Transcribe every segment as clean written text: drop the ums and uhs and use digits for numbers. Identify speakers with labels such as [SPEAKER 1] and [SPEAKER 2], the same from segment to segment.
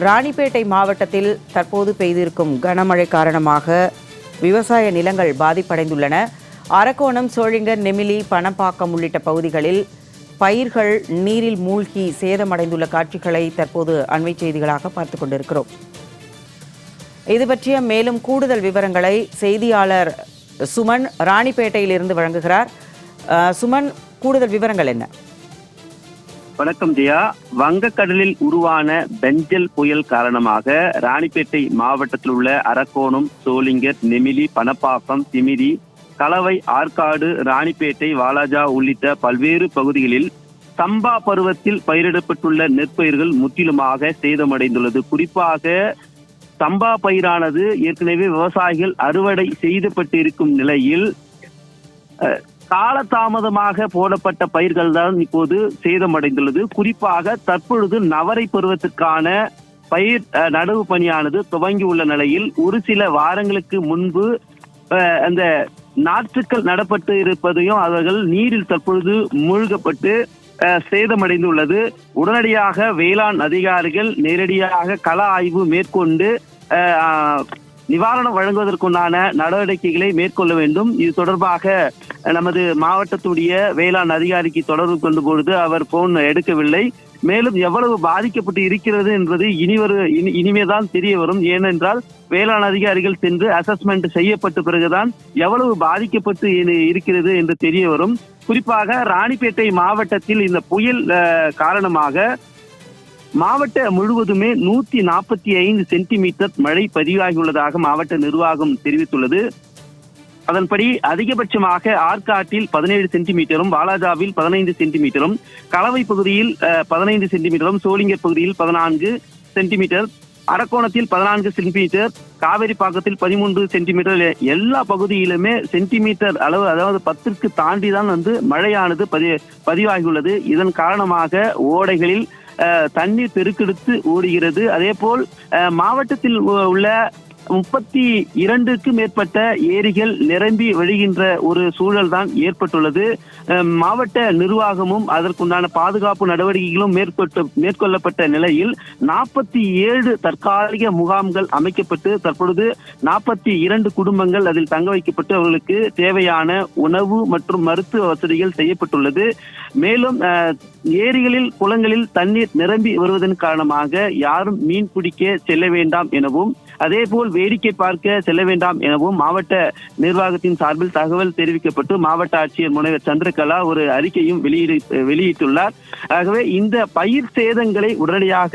[SPEAKER 1] ராணிப்பேட்டை மாவட்டத்தில் தற்போது பெய்திருக்கும் கனமழை காரணமாக விவசாய நிலங்கள் பாதிப்படைந்துள்ளன. அரக்கோணம், சோழிங்கர், நெமிலி, பணப்பாக்கம் உள்ளிட்ட பகுதிகளில் பயிர்கள் நீரில் மூழ்கி சேதமடைந்துள்ள காட்சிகளை தற்போது அண்மை செய்திகளாக பார்த்துக் கொண்டிருக்கிறோம். இது பற்றிய மேலும் கூடுதல் விவரங்களை செய்தியாளர் சுமன் ராணிப்பேட்டையிலிருந்து வழங்குகிறார். சுமன், கூடுதல் விவரங்கள் என்ன?
[SPEAKER 2] வணக்கம் ஜெயா. வங்கக்கடலில் உருவான பெஞ்சல் புயல் காரணமாக ராணிப்பேட்டை மாவட்டத்தில் உள்ள அரக்கோணம், சோளிங்கர், நெமிலி, பணப்பாக்கம், திமிரி, கலவை, ஆற்காடு, ராணிப்பேட்டை, வாலாஜா உள்ளிட்ட பல்வேறு பகுதிகளில் சம்பா பருவத்தில் பயிரிடப்பட்டுள்ள நெற்பயிர்கள் முற்றிலுமாக சேதமடைந்துள்ளது. குறிப்பாக சம்பா பயிரானது ஏற்கனவே விவசாயிகள் அறுவடை செய்யப்பட்டு இருக்கும் நிலையில் காலதாமதமாக போடப்பட்ட பயிர்கள் தான் இப்போது சேதமடைந்துள்ளது. குறிப்பாக தற்பொழுது நவரை பருவத்திற்கான பயிர் நடவு பணியானது துவங்கியுள்ள நிலையில் ஒரு சில வாரங்களுக்கு முன்பு அந்த நாற்றுக்கள் நடப்பட்டு இருப்பதையும் அவர்கள் நீரில் தற்பொழுது மூழ்கப்பட்டு சேதமடைந்துள்ளது. உடனடியாக வேளாண் அதிகாரிகள் நேரடியாக கள ஆய்வு மேற்கொண்டு நிவாரணம் வழங்குவதற்குண்டான நடவடிக்கைகளை மேற்கொள்ள வேண்டும். இது தொடர்பாக நமது மாவட்டத்துடைய வேளாண் அதிகாரிக்கு தொடர்பு கொண்ட பொழுது அவர் போன் எடுக்கவில்லை. மேலும் எவ்வளவு பாதிக்கப்பட்டு இருக்கிறது என்பது இனிமேதான் தெரிய வரும். ஏனென்றால் வேளாண் அதிகாரிகள் சென்று அசஸ்மெண்ட் செய்யப்பட்ட பிறகுதான் எவ்வளவு பாதிக்கப்பட்டு இருக்கிறது என்று தெரிய வரும். குறிப்பாக ராணிப்பேட்டை மாவட்டத்தில் இந்த புயல் காரணமாக மாவட்டம் முழுவதுமே 145 சென்டிமீட்டர் மழை பதிவாகியுள்ளதாக மாவட்ட நிர்வாகம் தெரிவித்துள்ளது. அதன்படி அதிகபட்சமாக ஆற்காட்டில் 17 சென்டிமீட்டரும், வாலாஜாவில் 15 சென்டிமீட்டரும், கலவை பகுதியில் 15 சென்டிமீட்டரும், சோளிங்கர் பகுதியில் 14 சென்டிமீட்டர், அரக்கோணத்தில் 14 சென்டிமீட்டர், காவேரி பாக்கத்தில் 13 சென்டிமீட்டர், எல்லா பகுதியிலுமே சென்டிமீட்டர் அளவு, அதாவது 10க்கு தாண்டி தான் மழையானது பதிவாகியுள்ளது. இதன் காரணமாக ஓடைகளில் தண்ணீர் பெருக்கெடுத்து ஓடுகிறது. அதே போல் மாவட்டத்தில் உள்ள 32க்கும் மேற்பட்ட ஏரிகள் நிரம்பி வழிகின்ற ஒரு சூழல் தான் ஏற்பட்டுள்ளது. மாவட்ட நிர்வாகமும் அதற்குண்டான பாதுகாப்பு நடவடிக்கைகளும் மேற்கொள்ளப்பட்ட நிலையில் 47 தற்காலிக முகாம்கள் அமைக்கப்பட்டு தற்பொழுது 42 குடும்பங்கள் அதில் தங்க வைக்கப்பட்டு அவர்களுக்கு தேவையான உணவு மற்றும் மருத்துவ வசதிகள் செய்யப்பட்டுள்ளது. மேலும் ஏரிகளில், குளங்களில் தண்ணீர் நிரம்பி வருவதன் காரணமாக யாரும் மீன் பிடிக்க செல்ல வேண்டாம் எனவும், அதே போல் வேடிக்கை பார்க்க செல்ல வேண்டாம் எனவும் மாவட்ட நிர்வாகத்தின் சார்பில் தகவல் தெரிவிக்கப்பட்டு மாவட்ட ஆட்சியர் முனைவர் சந்திரகலா ஒரு அறிக்கையும் வெளியிட்டுள்ளார். ஆகவே இந்த பயிர் சேதங்களை உடனடியாக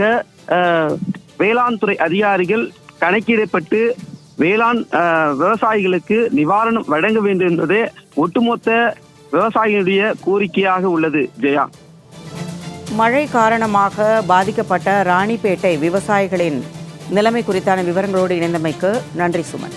[SPEAKER 2] வேளாண் துறை அதிகாரிகள் கணக்கிடப்பட்டு வேளாண் விவசாயிகளுக்கு நிவாரணம் வழங்க வேண்டும் என்பதே ஒட்டுமொத்த விவசாயிகளுடைய கோரிக்கையாக உள்ளது. ஜெயா,
[SPEAKER 1] மழை காரணமாக பாதிக்கப்பட்ட ராணிப்பேட்டை விவசாயிகளின் நிலைமை குறித்தான விவரங்களோடு இணைந்தமைக்கு நன்றி சுமன்.